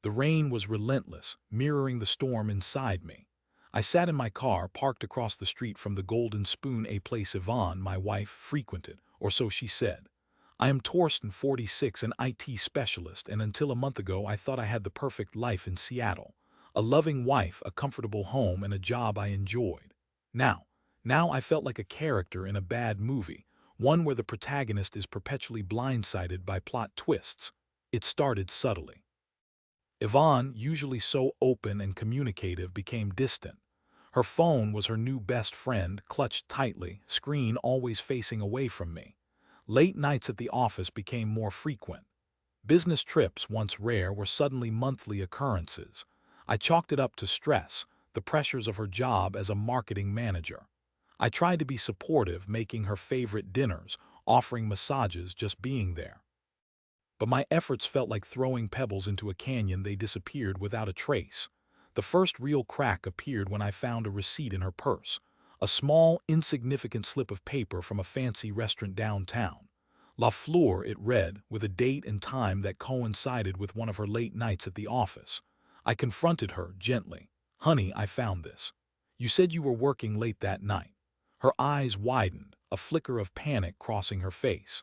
The rain was relentless, mirroring the storm inside me. I sat in my car, parked across the street from the Golden Spoon, a place Yvonne, my wife, frequented, or so she said. I am Torsten, 46, an IT specialist, and until a month ago I thought I had the perfect life in Seattle. A loving wife, a comfortable home, and a job I enjoyed. Now I felt like a character in a bad movie, one where the protagonist is perpetually blindsided by plot twists. It started subtly. Yvonne, usually so open and communicative, became distant. Her phone was her new best friend, clutched tightly, screen always facing away from me. Late nights at the office became more frequent. Business trips, once rare, were suddenly monthly occurrences. I chalked it up to stress, the pressures of her job as a marketing manager. I tried to be supportive, making her favorite dinners, offering massages, just being there. But my efforts felt like throwing pebbles into a canyon. They disappeared without a trace. The first real crack appeared when I found a receipt in her purse, a small, insignificant slip of paper from a fancy restaurant downtown. La Fleur, it read, with a date and time that coincided with one of her late nights at the office. I confronted her gently. "Honey, I found this. You said you were working late that night." Her eyes widened, a flicker of panic crossing her face.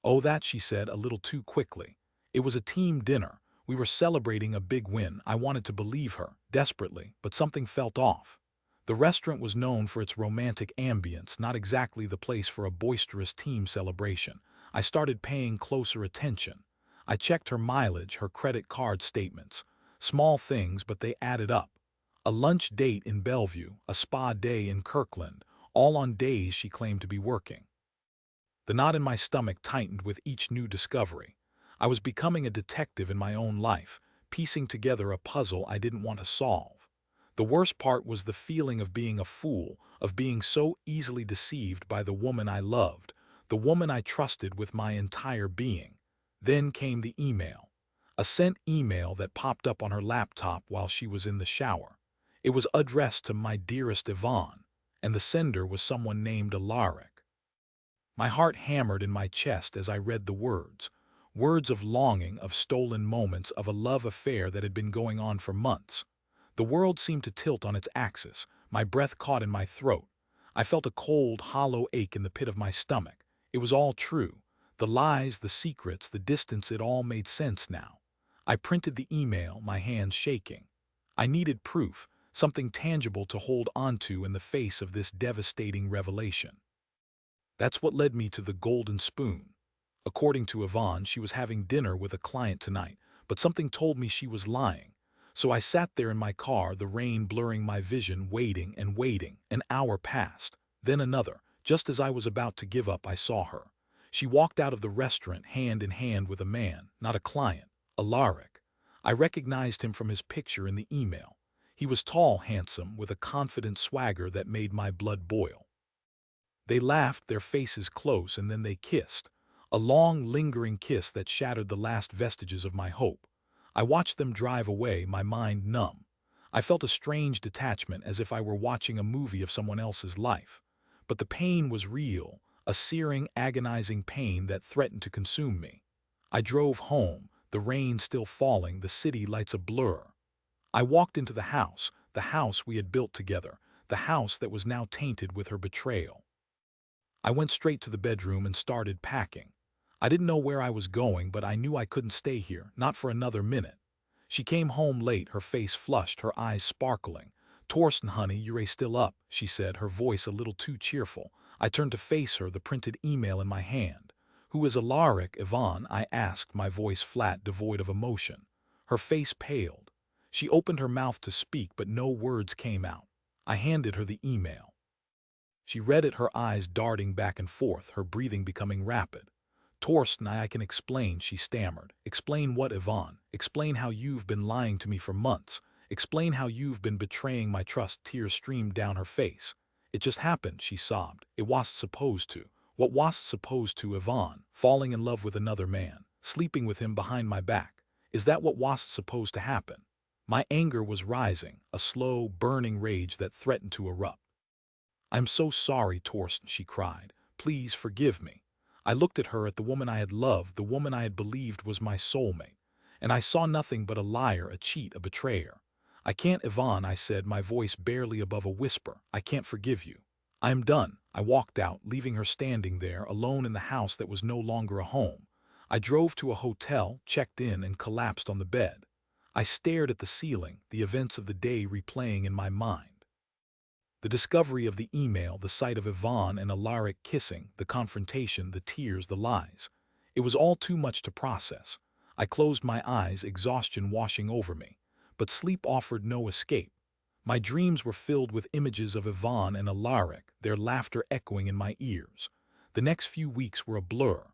"Oh, that," she said a little too quickly. "It was a team dinner. We were celebrating a big win." I wanted to believe her, desperately, but something felt off. The restaurant was known for its romantic ambience, not exactly the place for a boisterous team celebration. I started paying closer attention. I checked her mileage, her credit card statements. Small things, but they added up. A lunch date in Bellevue, a spa day in Kirkland, all on days she claimed to be working. The knot in my stomach tightened with each new discovery. I was becoming a detective in my own life, piecing together a puzzle I didn't want to solve. The worst part was the feeling of being a fool, of being so easily deceived by the woman I loved, the woman I trusted with my entire being. Then came the email. A sent email that popped up on her laptop while she was in the shower. It was addressed to "My dearest Yvonne," and the sender was someone named Alaric. My heart hammered in my chest as I read the words. Words of longing, of stolen moments, of a love affair that had been going on for months. The world seemed to tilt on its axis. My breath caught in my throat. I felt a cold, hollow ache in the pit of my stomach. It was all true. The lies, the secrets, the distance, it all made sense now. I printed the email, my hands shaking. I needed proof, something tangible to hold onto in the face of this devastating revelation. That's what led me to the Golden Spoon. According to Yvonne, she was having dinner with a client tonight, but something told me she was lying. So I sat there in my car, the rain blurring my vision, waiting and waiting. An hour passed, then another. Just as I was about to give up, I saw her. She walked out of the restaurant hand in hand with a man, not a client, Alaric. I recognized him from his picture in the email. He was tall, handsome, with a confident swagger that made my blood boil. They laughed, their faces close, and then they kissed. A long, lingering kiss that shattered the last vestiges of my hope. I watched them drive away, my mind numb. I felt a strange detachment, as if I were watching a movie of someone else's life. But the pain was real, a searing, agonizing pain that threatened to consume me. I drove home, the rain still falling, the city lights a blur. I walked into the house we had built together, the house that was now tainted with her betrayal. I went straight to the bedroom and started packing. I didn't know where I was going, but I knew I couldn't stay here, not for another minute. She came home late, her face flushed, her eyes sparkling. "Torsten, honey, you're still up," she said, her voice a little too cheerful. I turned to face her, the printed email in my hand. "Who is Alaric, Yvonne?" I asked, my voice flat, devoid of emotion. Her face paled. She opened her mouth to speak, but no words came out. I handed her the email. She read it, her eyes darting back and forth, her breathing becoming rapid. "Torsten, I can explain," she stammered. "Explain what, Yvonne? Explain how you've been lying to me for months. Explain how you've been betraying my trust." Tears streamed down her face. "It just happened," she sobbed. "It wasn't supposed to." "What wasn't supposed to, Yvonne? Falling in love with another man, sleeping with him behind my back. Is that what wasn't supposed to happen?" My anger was rising, a slow, burning rage that threatened to erupt. "I'm so sorry, Torsten," she cried. "Please forgive me." I looked at her, at the woman I had loved, the woman I had believed was my soulmate. and I saw nothing but a liar, a cheat, a betrayer. I can't, Yvonne, I said, my voice barely above a whisper. I can't forgive you. I am done. I walked out, leaving her standing there, alone in the house that was no longer a home. I drove to a hotel, checked in, and collapsed on the bed. I stared at the ceiling, the events of the day replaying in my mind. The discovery of the email, the sight of Yvonne and Alaric kissing, the confrontation, the tears, the lies. It was all too much to process. I closed my eyes, exhaustion washing over me. But sleep offered no escape. My dreams were filled with images of Yvonne and Alaric, their laughter echoing in my ears. The next few weeks were a blur.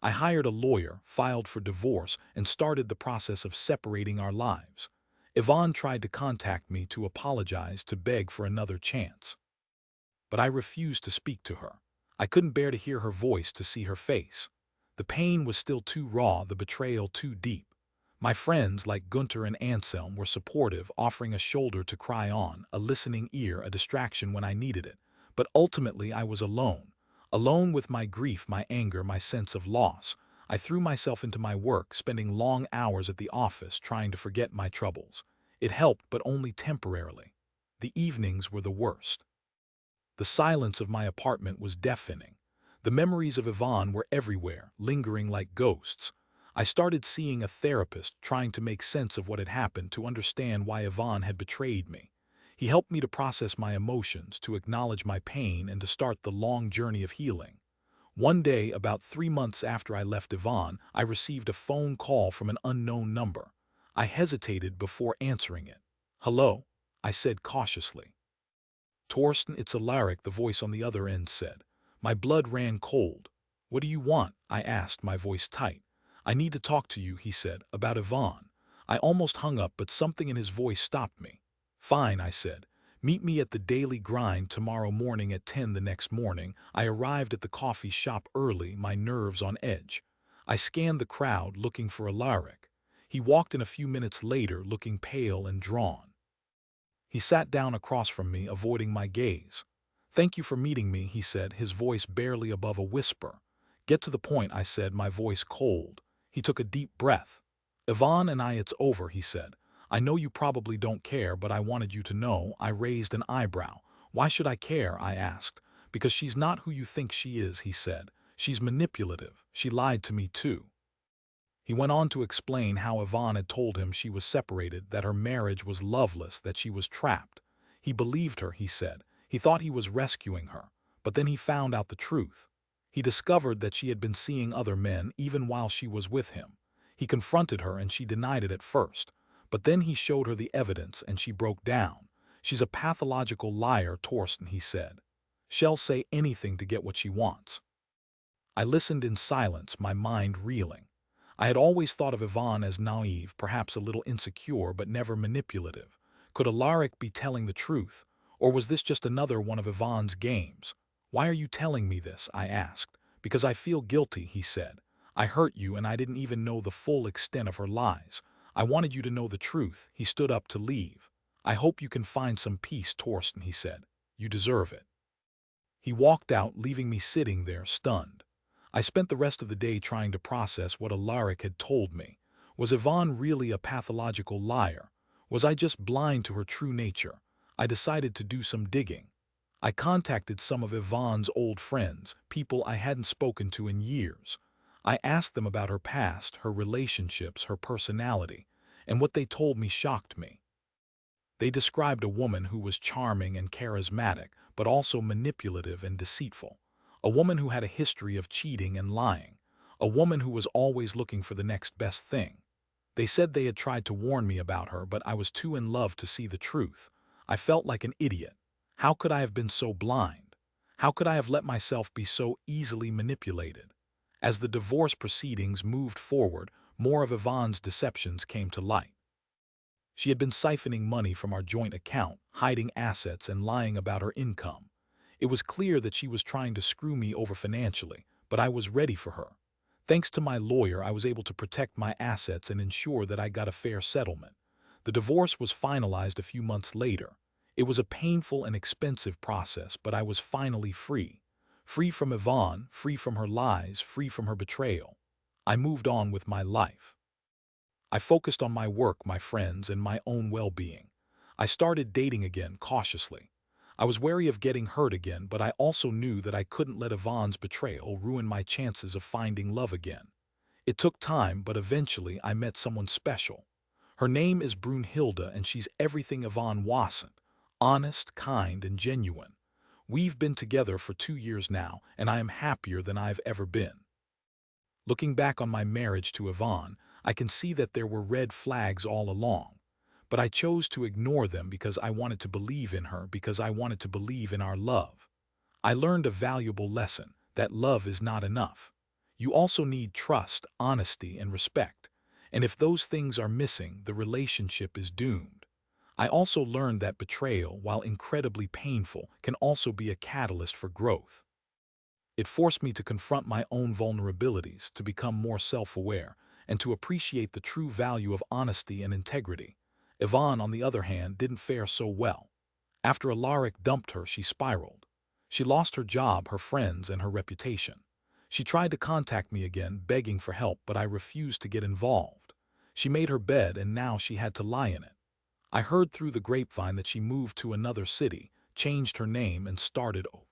I hired a lawyer, filed for divorce, and started the process of separating our lives. Yvonne tried to contact me to apologize, to beg for another chance. But I refused to speak to her. I couldn't bear to hear her voice, to see her face. The pain was still too raw, the betrayal too deep. My friends, like Gunter and Anselm, were supportive, offering a shoulder to cry on, a listening ear, a distraction when I needed it. But ultimately I was alone. Alone with my grief, my anger, my sense of loss. I threw myself into my work, spending long hours at the office trying to forget my troubles. It helped, but only temporarily. The evenings were the worst. The silence of my apartment was deafening. The memories of Yvonne were everywhere, lingering like ghosts. I started seeing a therapist, trying to make sense of what had happened, to understand why Yvonne had betrayed me. He helped me to process my emotions, to acknowledge my pain, and to start the long journey of healing. One day, about 3 months after I left Yvonne, I received a phone call from an unknown number. I hesitated before answering it. "Hello?" I said cautiously. "Torsten, it's Alaric," the voice on the other end said. My blood ran cold. "What do you want?" I asked, my voice tight. "I need to talk to you," he said, "about Yvonne." I almost hung up, but something in his voice stopped me. "Fine," I said. "Meet me at the Daily Grind tomorrow morning at 10. The next morning, I arrived at the coffee shop early, my nerves on edge. I scanned the crowd, looking for Alaric. He walked in a few minutes later, looking pale and drawn. He sat down across from me, avoiding my gaze. "Thank you for meeting me," he said, his voice barely above a whisper. "Get to the point," I said, my voice cold. He took a deep breath. "Yvonne and I, it's over," he said. "I know you probably don't care, but I wanted you to know." I raised an eyebrow. "Why should I care?" I asked. "Because she's not who you think she is," he said. "She's manipulative. She lied to me too." He went on to explain how Yvonne had told him she was separated, that her marriage was loveless, that she was trapped. He believed her, he said. He thought he was rescuing her. But then he found out the truth. He discovered that she had been seeing other men even while she was with him. He confronted her and she denied it at first. But then he showed her the evidence and she broke down. "She's a pathological liar, Torsten," he said. "She'll say anything to get what she wants." I listened in silence, my mind reeling. I had always thought of Yvonne as naive, perhaps a little insecure, but never manipulative. Could Alaric be telling the truth? Or was this just another one of Yvonne's games? "Why are you telling me this?" I asked. "Because I feel guilty," he said. "I hurt you and I didn't even know the full extent of her lies. I wanted you to know the truth." He stood up to leave. "I hope you can find some peace, Torsten," he said. "You deserve it." He walked out, leaving me sitting there, stunned. I spent the rest of the day trying to process what Alaric had told me. Was Yvonne really a pathological liar? Was I just blind to her true nature? I decided to do some digging. I contacted some of Yvonne's old friends, people I hadn't spoken to in years. I asked them about her past, her relationships, her personality, and what they told me shocked me. They described a woman who was charming and charismatic, but also manipulative and deceitful. A woman who had a history of cheating and lying. A woman who was always looking for the next best thing. They said they had tried to warn me about her, but I was too in love to see the truth. I felt like an idiot. How could I have been so blind? How could I have let myself be so easily manipulated? As the divorce proceedings moved forward, more of Yvonne's deceptions came to light. She had been siphoning money from our joint account, hiding assets, and lying about her income. It was clear that she was trying to screw me over financially, but I was ready for her. Thanks to my lawyer, I was able to protect my assets and ensure that I got a fair settlement. The divorce was finalized a few months later. It was a painful and expensive process, but I was finally free. Free from Yvonne, free from her lies, free from her betrayal. I moved on with my life. I focused on my work, my friends, and my own well-being. I started dating again, cautiously. I was wary of getting hurt again, but I also knew that I couldn't let Yvonne's betrayal ruin my chances of finding love again. It took time, but eventually I met someone special. Her name is Brunhilde, and she's everything Yvonne wasn't: honest, kind, and genuine. We've been together for 2 years now, and I am happier than I've ever been. Looking back on my marriage to Yvonne, I can see that there were red flags all along. But I chose to ignore them because I wanted to believe in her, because I wanted to believe in our love. I learned a valuable lesson: that love is not enough. You also need trust, honesty, and respect. And if those things are missing, the relationship is doomed. I also learned that betrayal, while incredibly painful, can also be a catalyst for growth. It forced me to confront my own vulnerabilities, to become more self-aware, and to appreciate the true value of honesty and integrity. Yvonne, on the other hand, didn't fare so well. After Alaric dumped her, she spiraled. She lost her job, her friends, and her reputation. She tried to contact me again, begging for help, but I refused to get involved. She made her bed, and now she had to lie in it. I heard through the grapevine that she moved to another city, changed her name, and started over.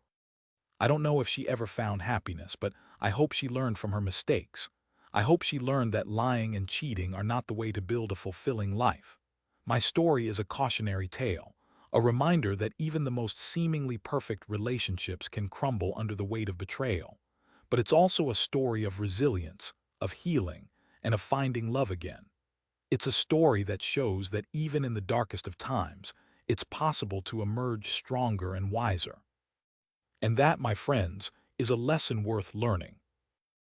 I don't know if she ever found happiness, but I hope she learned from her mistakes. I hope she learned that lying and cheating are not the way to build a fulfilling life. My story is a cautionary tale, a reminder that even the most seemingly perfect relationships can crumble under the weight of betrayal. But it's also a story of resilience, of healing, and of finding love again. It's a story that shows that even in the darkest of times, it's possible to emerge stronger and wiser. And that, my friends, is a lesson worth learning.